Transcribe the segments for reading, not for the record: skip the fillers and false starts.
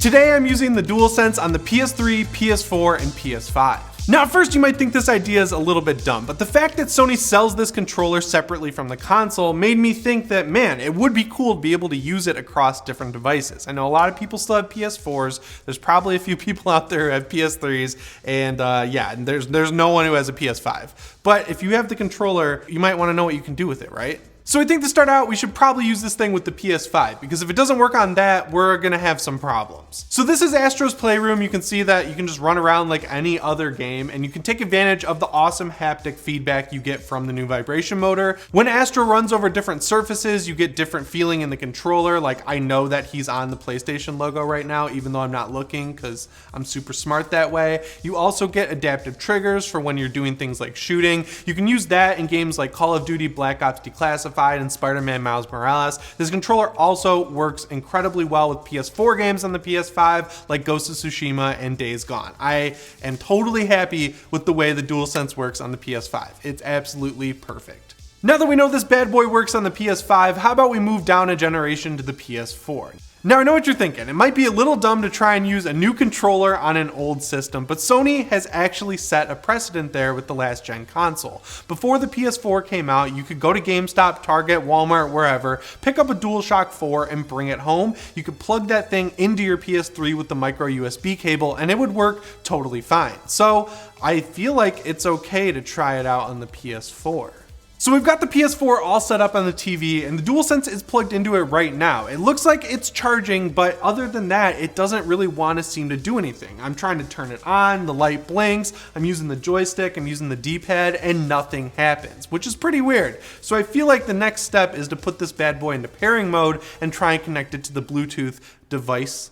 Today I'm using the DualSense on the PS3, PS4, and PS5. Now at first you might think this idea is a little bit dumb, but the fact that Sony sells this controller separately from the console made me think that, man, it would be cool to be able to use it across different devices. I know a lot of people still have PS4s, there's probably a few people out there who have PS3s, and there's no one who has a PS5. But if you have the controller, you might want to know what you can do with it, right? So I think to start out, we should probably use this thing with the PS5, because if it doesn't work on that, we're gonna have some problems. So this is Astro's Playroom. You can see that you can just run around like any other game, and you can take advantage of the awesome haptic feedback you get from the new vibration motor. When Astro runs over different surfaces, you get different feeling in the controller. Like, I know that he's on the PlayStation logo right now, even though I'm not looking, because I'm super smart that way. You also get adaptive triggers for when you're doing things like shooting. You can use that in games like Call of Duty Black Ops Declassified and Spider-Man Miles Morales. This controller also works incredibly well with PS4 games on the PS5 like Ghost of Tsushima and Days Gone. I am totally happy with the way the DualSense works on the PS5. It's absolutely perfect. Now that we know this bad boy works on the PS5, how about we move down a generation to the PS4? Now I know what you're thinking, it might be a little dumb to try and use a new controller on an old system, but Sony has actually set a precedent there with the last gen console. Before the PS4 came out, you could go to GameStop, Target, Walmart, wherever, pick up a DualShock 4 and bring it home. You could plug that thing into your PS3 with the micro USB cable and it would work totally fine. So I feel like it's okay to try it out on the PS4. So we've got the PS4 all set up on the TV and the DualSense is plugged into it right now. It looks like it's charging, but other than that, it doesn't really want to seem to do anything. I'm trying to turn it on, the light blinks, I'm using the joystick, I'm using the D-pad, and nothing happens, which is pretty weird. So I feel like the next step is to put this bad boy into pairing mode and try and connect it to the Bluetooth device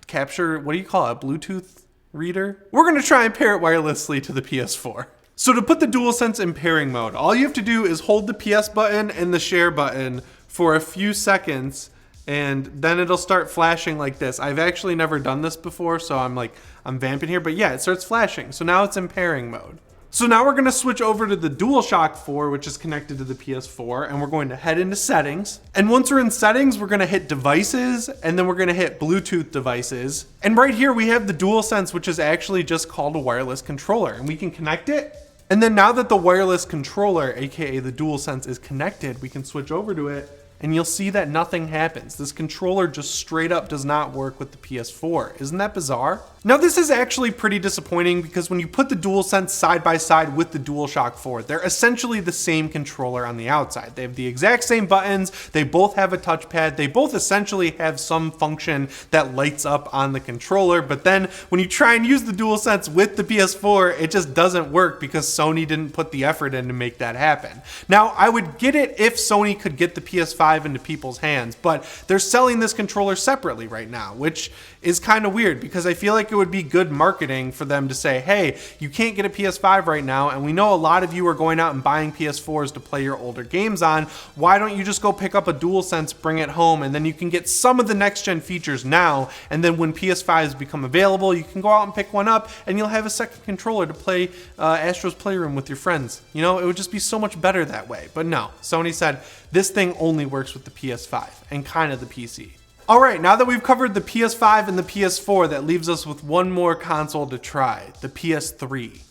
capture, what do you call it, Bluetooth reader? We're gonna try and pair it wirelessly to the PS4. So to put the DualSense in pairing mode, all you have to do is hold the PS button and the share button for a few seconds and then it'll start flashing like this. I've actually never done this before, so I'm vamping here, but yeah, it starts flashing. So now it's in pairing mode. So now we're gonna switch over to the DualShock 4, which is connected to the PS4, and we're going to head into settings. And once we're in settings, we're gonna hit devices, and then we're gonna hit Bluetooth devices. And right here we have the DualSense, which is actually just called a wireless controller, and we can connect it. And then now that the wireless controller, aka the DualSense, is connected, we can switch over to it and you'll see that nothing happens. This controller just straight up does not work with the PS4. Isn't that bizarre? Now this is actually pretty disappointing because when you put the DualSense side by side with the DualShock 4, they're essentially the same controller on the outside. They have the exact same buttons, they both have a touchpad, they both essentially have some function that lights up on the controller, but then when you try and use the DualSense with the PS4, it just doesn't work because Sony didn't put the effort in to make that happen. Now I would get it if Sony could get the PS5 into people's hands, but they're selling this controller separately right now, which is kind of weird because I feel like it would be good marketing for them to say, hey, you can't get a PS5 right now, and we know a lot of you are going out and buying PS4s to play your older games on. Why don't you just go pick up a DualSense, bring it home, and then you can get some of the next gen features now, and then when PS5s become available, you can go out and pick one up, and you'll have a second controller to play Astro's Playroom with your friends. You know, it would just be so much better that way. But no, Sony said this thing only works with the PS5 and kind of the PC. All right, now that we've covered the PS5 and the PS4, that leaves us with one more console to try, the PS3.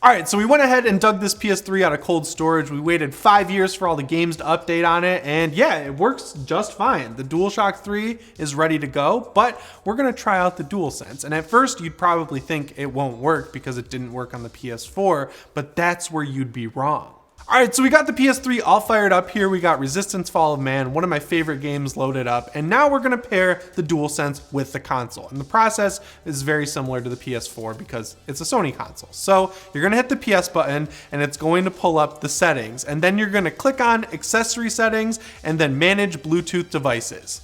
All right, so we went ahead and dug this PS3 out of cold storage. We waited 5 years for all the games to update on it, and yeah, it works just fine. The DualShock 3 is ready to go, but we're gonna try out the DualSense. And at first, you'd probably think it won't work because it didn't work on the PS4, but that's where you'd be wrong. All right, so we got the PS3 all fired up here. We got Resistance Fall of Man, one of my favorite games, loaded up. And now we're gonna pair the DualSense with the console. And the process is very similar to the PS4 because it's a Sony console. So you're gonna hit the PS button and it's going to pull up the settings. And then you're gonna click on accessory settings and then manage Bluetooth devices.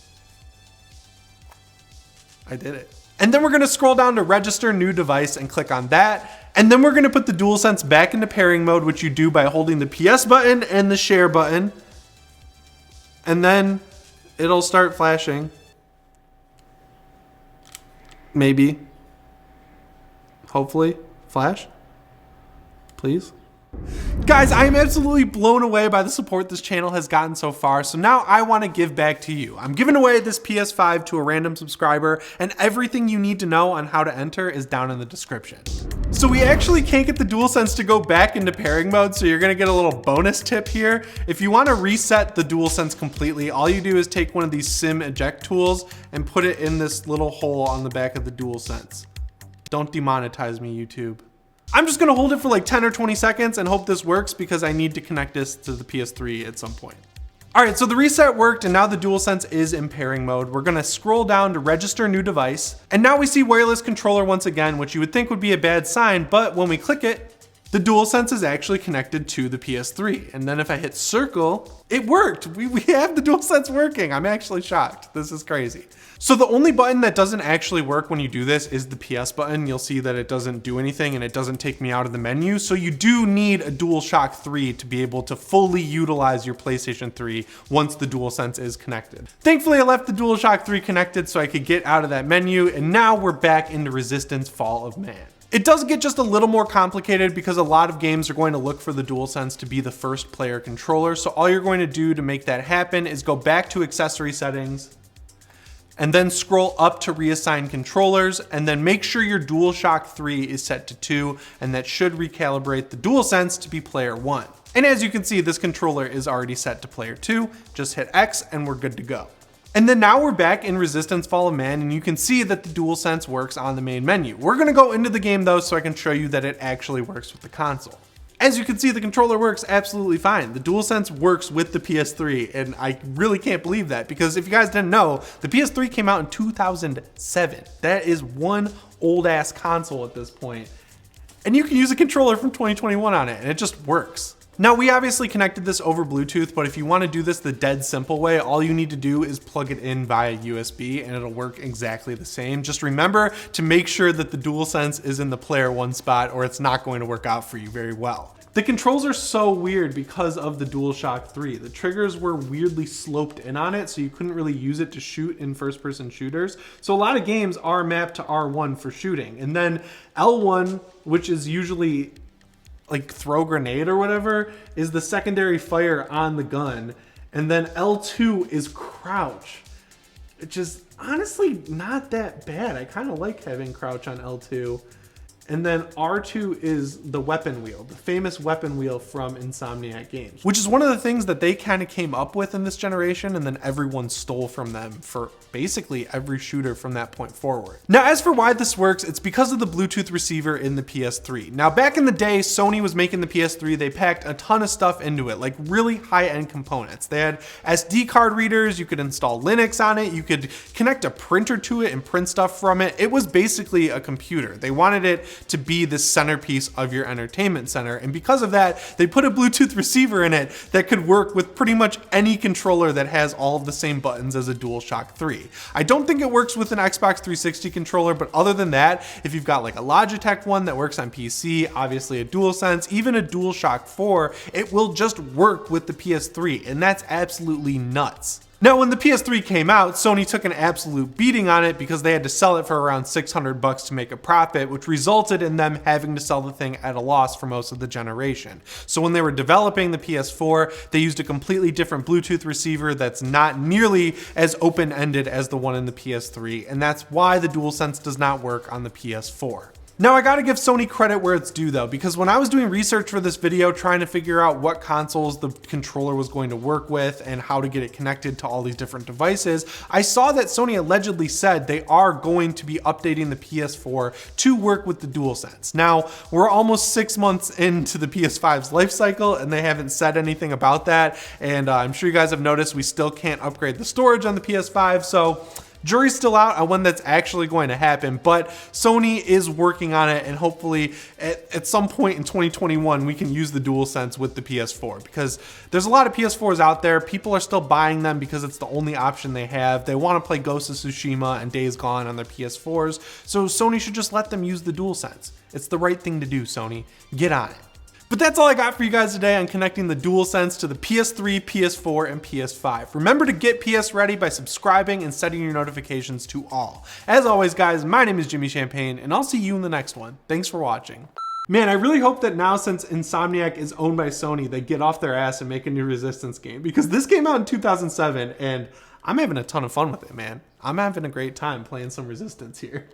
I did it. And then we're gonna scroll down to register new device and click on that. And then we're gonna put the DualSense back into pairing mode, which you do by holding the PS button and the share button. And then it'll start flashing. Maybe. Hopefully. Flash. Please. Guys, I am absolutely blown away by the support this channel has gotten so far, so now I want to give back to you. I'm giving away this PS5 to a random subscriber, and everything you need to know on how to enter is down in the description. So we actually can't get the DualSense to go back into pairing mode, so you're gonna get a little bonus tip here. If you want to reset the DualSense completely, all you do is take one of these SIM eject tools and put it in this little hole on the back of the DualSense. Don't demonetize me, YouTube. I'm just gonna hold it for like 10 or 20 seconds and hope this works because I need to connect this to the PS3 at some point. All right, so the reset worked and now the DualSense is in pairing mode. We're gonna scroll down to register new device. And now we see wireless controller once again, which you would think would be a bad sign, but when we click it, the DualSense is actually connected to the PS3. And then if I hit circle, it worked. We have the DualSense working. I'm actually shocked. This is crazy. So the only button that doesn't actually work when you do this is the PS button. You'll see that it doesn't do anything and it doesn't take me out of the menu. So you do need a DualShock 3 to be able to fully utilize your PlayStation 3 once the DualSense is connected. Thankfully, I left the DualShock 3 connected so I could get out of that menu, and now we're back into Resistance Fall of Man. It does get just a little more complicated because a lot of games are going to look for the DualSense to be the first player controller. So all you're going to do to make that happen is go back to accessory settings, and then scroll up to reassign controllers, and then make sure your DualShock 3 is set to 2, and that should recalibrate the DualSense to be player 1. And as you can see, this controller is already set to player 2. Just hit X and we're good to go. And then now we're back in Resistance Fall of Man, and you can see that the DualSense works on the main menu. We're gonna go into the game though so I can show you that it actually works with the console. As you can see, the controller works absolutely fine. The DualSense works with the PS3, and I really can't believe that because if you guys didn't know, the PS3 came out in 2007. That is one old ass console at this point. And you can use a controller from 2021 on it, and it just works. Now, we obviously connected this over Bluetooth, but if you want to do this the dead simple way, all you need to do is plug it in via USB and it'll work exactly the same. Just remember to make sure that the DualSense is in the player 1 spot or it's not going to work out for you very well. The controls are so weird because of the DualShock 3. The triggers were weirdly sloped in on it, so you couldn't really use it to shoot in first-person shooters. So a lot of games are mapped to R1 for shooting. And then L1, which is usually like throw grenade or whatever, is the secondary fire on the gun. And then L2 is crouch, which is honestly not that bad. I kind of like having crouch on L2. And then R2 is the weapon wheel, the famous weapon wheel from Insomniac Games, which is one of the things that they kind of came up with in this generation, and then everyone stole from them for basically every shooter from that point forward. Now, as for why this works, it's because of the Bluetooth receiver in the PS3. Now, back in the day, Sony was making the PS3, they packed a ton of stuff into it, like really high-end components. They had SD card readers, you could install Linux on it, you could connect a printer to it and print stuff from it. It was basically a computer. They wanted it to be the centerpiece of your entertainment center. And because of that, they put a Bluetooth receiver in it that could work with pretty much any controller that has all of the same buttons as a DualShock 3. I don't think it works with an Xbox 360 controller, but other than that, if you've got like a Logitech one that works on PC, obviously a DualSense, even a DualShock 4, it will just work with the PS3, and that's absolutely nuts. Now, when the PS3 came out, Sony took an absolute beating on it because they had to sell it for around $600 to make a profit, which resulted in them having to sell the thing at a loss for most of the generation. So when they were developing the PS4, they used a completely different Bluetooth receiver that's not nearly as open-ended as the one in the PS3, and that's why the DualSense does not work on the PS4. Now, I gotta give Sony credit where it's due though, because when I was doing research for this video trying to figure out what consoles the controller was going to work with and how to get it connected to all these different devices, I saw that Sony allegedly said they are going to be updating the PS4 to work with the DualSense. Now, we're almost 6 months into the PS5's life cycle and they haven't said anything about that, and I'm sure you guys have noticed we still can't upgrade the storage on the PS5, so jury's still out on when that's actually going to happen, but Sony is working on it, and hopefully at some point in 2021 we can use the DualSense with the PS4, because there's a lot of PS4s out there. People are still buying them because it's the only option they have. They want to play Ghost of Tsushima and Days Gone on their PS4s, so Sony should just let them use the DualSense. It's the right thing to do, Sony. Get on it. But that's all I got for you guys today on connecting the DualSense to the PS3, PS4, and PS5. Remember to get PSReady by subscribing and setting your notifications to all. As always, guys, my name is Jimmy Champagne, and I'll see you in the next one. Thanks for watching. Man, I really hope that now, since Insomniac is owned by Sony, they get off their ass and make a new Resistance game, because this came out in 2007 and I'm having a ton of fun with it, man. I'm having a great time playing some Resistance here.